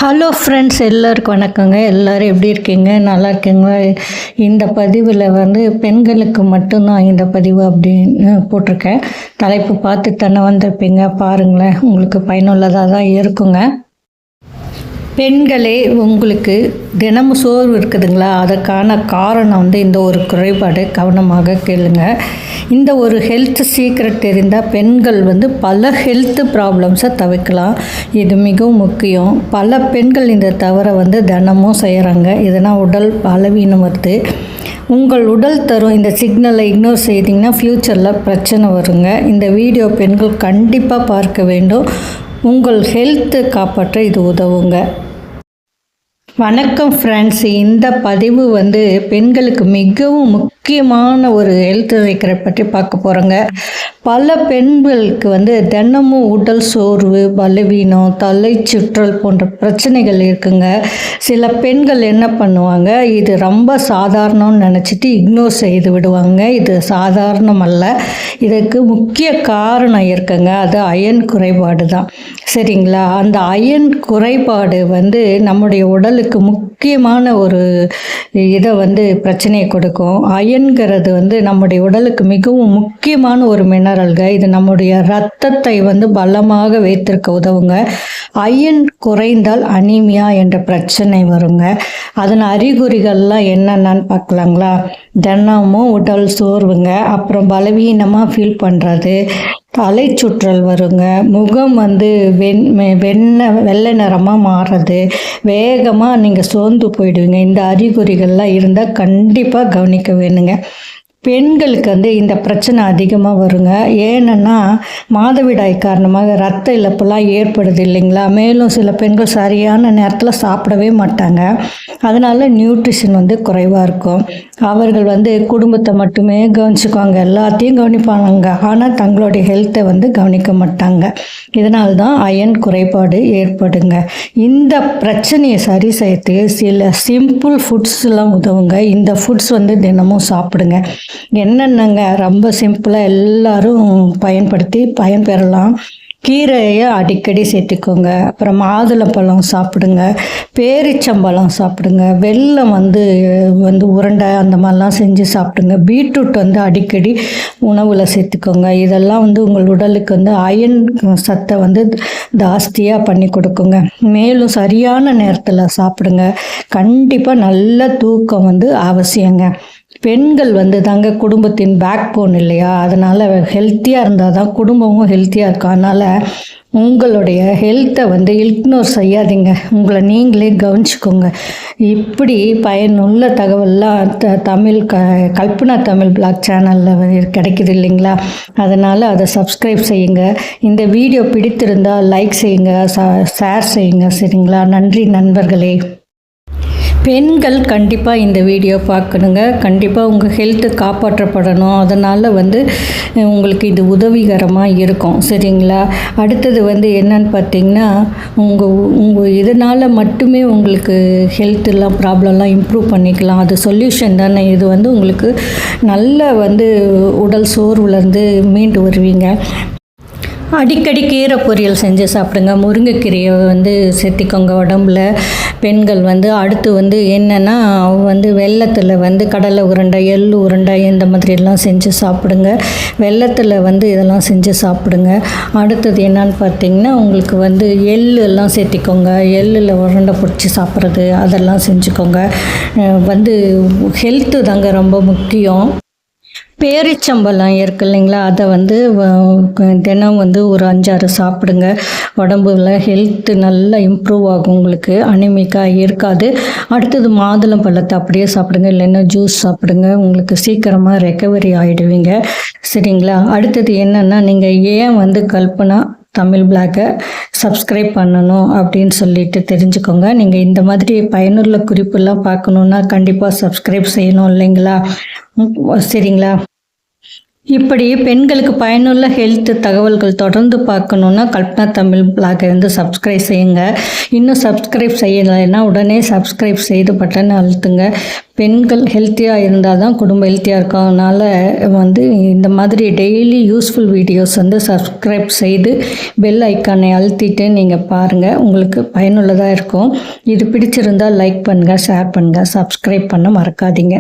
Hello friends, எல்லாருக்கும் வணக்கங்க. எல்லோரும் எப்படி இருக்கீங்க? நல்லா இருக்கீங்களா? இந்த பதிவில் வந்து பெண்களுக்கு மட்டும்தான் இந்த பதிவு அப்படின்னு போட்டிருக்கேன். தலைப்பு பார்த்து தானே வந்திருப்பீங்க, பாருங்களேன், உங்களுக்கு பயனுள்ளதாக தான் இருக்குங்க. பெண்களே, உங்களுக்கு தினமும் சோர்வு இருக்குதுங்களா? அதற்கான காரணம் வந்து இந்த ஒரு குறைபாடு. கவனமாக கேளுங்க. இந்த ஒரு ஹெல்த் சீக்ரெட் தெரிந்தால் பெண்கள் வந்து பல ஹெல்த் ப்ராப்ளம்ஸை தவிர்க்கலாம். இது மிகவும் முக்கியம். பல பெண்கள் இந்த தவறை வந்து தினமும் செய்கிறாங்க. இதனால் உடல் பலவீனம் வருது. உங்கள் உடல் தரும் இந்த சிக்னலை இக்னோர் செய்திங்கன்னா ஃப்யூச்சரில் பிரச்சனை வருங்க. இந்த வீடியோ பெண்கள் கண்டிப்பாக பார்க்க வேண்டும். உங்கள் ஹெல்த்து காப்பாற்ற இது உதவுங்க. வணக்கம் ஃப்ரெண்ட்ஸ், இந்த பதிவு வந்து பெண்களுக்கு மிகவும் முக்கியமான ஒரு ஹெல்த் சீக்ரெட் பற்றி பார்க்க போகிறோங்க. பல பெண்களுக்கு வந்து தினமும் உடல் சோர்வு, பலவீனம், தலை சுற்றல் போன்ற பிரச்சனைகள் இருக்குங்க. சில பெண்கள் என்ன பண்ணுவாங்க, இது ரொம்ப சாதாரணம்னு நினச்சிட்டு இக்னோர் செய்து விடுவாங்க. இது சாதாரணம் அல்ல. இதுக்கு முக்கிய காரணம் இருக்குங்க. அது அயன் குறைபாடு தான். சரிங்களா? அந்த அயன் குறைபாடு வந்து நம்முடைய உடலுக்கு முக்கியமான ஒரு இதை வந்து பிரச்சனையை கொடுக்கும். அயன்கிறது வந்து நம்முடைய உடலுக்கு மிகவும் முக்கியமான ஒரு மினரல்க. இது நம்முடைய இரத்தத்தை வந்து பலமாக வைத்திருக்க உதவுங்க. அயன் குறைந்தால் அனீமியா என்ற பிரச்சனை வருங்க. அதன் அறிகுறிகள்லாம் என்னென்னு பார்க்கலாங்களா? தினமும் உடல் சோர்வுங்க, அப்புறம் பலவீனமாக ஃபீல் பண்ணுறது, தலை சுற்றல் வருங்க, முகம் வந்து வெள்ளை நிறமாக மாறுறது, வேகமாக நீங்கள் சோர்ந்து போயிடுவீங்க. இந்த அறிகுறிகள்லாம் இருந்தால் கண்டிப்பாக கவனிக்க வேணுங்க. பெண்களுக்கு வந்து இந்த பிரச்சனை அதிகமாக வருங்க. ஏன்னா மாதவிடாய் காரணமாக ரத்த இழப்புலாம் ஏற்படுது இல்லைங்களா? மேலும் சில பெண்கள் சரியான நேரத்தில் சாப்பிடவே மாட்டாங்க. அதனால் நியூட்ரிஷன் வந்து குறைவாக இருக்கும். அவர்கள் வந்து குடும்பத்தை மட்டுமே கவனிச்சுக்குவாங்க, எல்லாத்தையும் கவனிப்பாங்க. ஆனால் தங்களுடைய ஹெல்த்தை வந்து கவனிக்க மாட்டாங்க. இதனால தான் அயன் குறைபாடு ஏற்படுங்க. இந்த பிரச்சனையை சரி செய்யறதுக்கு சில சிம்பிள் ஃபுட்ஸ்லாம் உதவுங்க. இந்த ஃபுட்ஸ் வந்து தினமும் சாப்பிடுங்க. என்னென்னங்க? ரொம்ப சிம்பிளாக எல்லாரும் பயன்படுத்தி பயன்பெறலாம். கீரையை அடிக்கடி சேர்த்துக்கோங்க. அப்புறம் மாதுளம்பழம் சாப்பிடுங்க, பேரிச்சம்பழம் சாப்பிடுங்க, வெல்லம் வந்து உருண்டை அந்த மாதிரிலாம் செஞ்சு சாப்பிடுங்க. பீட்ரூட் வந்து அடிக்கடி உணவில் சேர்த்துக்கோங்க. இதெல்லாம் வந்து உங்கள் உடலுக்கு வந்து அயன் சத்தை வந்து ஜாஸ்தியாக பண்ணி கொடுக்குங்க. மேலும் சரியான நேரத்தில் சாப்பிடுங்க. கண்டிப்பாக நல்ல தூக்கம் வந்து அவசியங்க. பெண்கள் வந்து தாங்க குடும்பத்தின் பேக் போன் இல்லையா? அதனால் ஹெல்த்தியாக இருந்தால் தான் குடும்பமும் ஹெல்த்தியாக இருக்கும். அதனால் உங்களுடைய ஹெல்த்தை வந்து இக்னோர் செய்யாதீங்க. உங்களை நீங்களே கவனிச்சுக்கோங்க. இப்படி பயனுள்ள தகவல்லாம் தமிழ் கல்பனா தமிழ் பிளாக் சேனலில் கிடைக்குது இல்லைங்களா? அதனால் அதை சப்ஸ்கிரைப் செய்யுங்க. இந்த வீடியோ பிடித்திருந்தால் லைக் செய்யுங்க, ஷேர் செய்யுங்க. சரிங்களா? நன்றி நண்பர்களே. பெண்கள் கண்டிப்பாக இந்த வீடியோ பார்க்கணுங்க. கண்டிப்பாக உங்கள் ஹெல்த்து காப்பாற்றப்படணும். அதனால் வந்து உங்களுக்கு இது உதவிகரமாக இருக்கும். சரிங்களா? அடுத்தது வந்து என்னன்னு பார்த்தீங்கன்னா, உங்கள் இதனால் மட்டுமே உங்களுக்கு ஹெல்த்தெல்லாம் ப்ராப்ளம்லாம் இம்ப்ரூவ் பண்ணிக்கலாம். அது சொல்யூஷன் தானே. இது வந்து உங்களுக்கு நல்ல வந்து உடல் சோர்வுலேருந்து மீண்டு வருவீங்க. அடிக்கடி கீரை பொரியல் செஞ்சு சாப்பிடுங்க. முருங்கைக்கீரையை வந்து சேர்த்திக்கோங்க உடம்புல. பெண்கள் வந்து அடுத்து வந்து என்னென்னா வந்து வெல்லத்தில் வந்து கடலை உருண்டை, எள்ளு உருண்டை இந்த மாதிரிலாம் செஞ்சு சாப்பிடுங்க. வெல்லத்தில் வந்து இதெல்லாம் செஞ்சு சாப்பிடுங்க. அடுத்தது என்னன்னு பார்த்தீங்கன்னா, உங்களுக்கு வந்து எள்ளுலாம் சேர்த்திக்கோங்க. எள்ளில் உருண்டை பிடிச்சி சாப்பிட்றது அதெல்லாம் செஞ்சுக்கோங்க. வந்து ஹெல்த்து தாங்க ரொம்ப முக்கியம். பேரிச்சம்பழம் இருக்கு இல்லைங்களா? அதை வந்து தினம் வந்து ஒரு 5-6 சாப்பிடுங்க. உடம்புல ஹெல்த்து நல்லா இம்ப்ரூவ் ஆகும். உங்களுக்கு அனிமிக்காக இருக்காது. அடுத்தது மாதுளம்பழத்தை அப்படியே சாப்பிடுங்க, இல்லைன்னா ஜூஸ் சாப்பிடுங்க. உங்களுக்கு சீக்கிரமாக ரெக்கவரி ஆகிடுவீங்க. சரிங்களா? அடுத்தது என்னென்னா, நீங்கள் ஏன் வந்து கல்பனா தமிழ் பிளாக்கை சப்ஸ்கிரைப் பண்ணணும் அப்படின்னு சொல்லிட்டு தெரிஞ்சுக்கோங்க. நீங்கள் இந்த மாதிரி பயனுள்ள குறிப்பெல்லாம் பார்க்கணுன்னா கண்டிப்பாக சப்ஸ்கிரைப் செய்யணும் இல்லைங்களா? சரிங்களா? இப்படி பெண்களுக்கு பயனுள்ள ஹெல்த் தகவல்கள் தொடர்ந்து பார்க்கணுன்னா கல்பனா தமிழ் பிளாகை வந்து சப்ஸ்கிரைப் செய்யுங்க. இன்னும் சப்ஸ்கிரைப் செய்யலைன்னா உடனே சப்ஸ்கிரைப் செய்து பட்டன் அழுத்துங்க. பெண்கள் ஹெல்த்தியாக இருந்தால் தான் குடும்பம் ஹெல்த்தியாக இருக்கும். அதனால் வந்து இந்த மாதிரி டெய்லி யூஸ்ஃபுல் வீடியோஸ் வந்து சப்ஸ்கிரைப் செய்து பெல் ஐக்கானை அழுத்திட்டு நீங்கள் பாருங்கள். உங்களுக்கு பயனுள்ளதாக இருக்கும். இது பிடிச்சிருந்தால் லைக் பண்ணுங்கள், ஷேர் பண்ணுங்கள், சப்ஸ்கிரைப் பண்ண மறக்காதீங்க.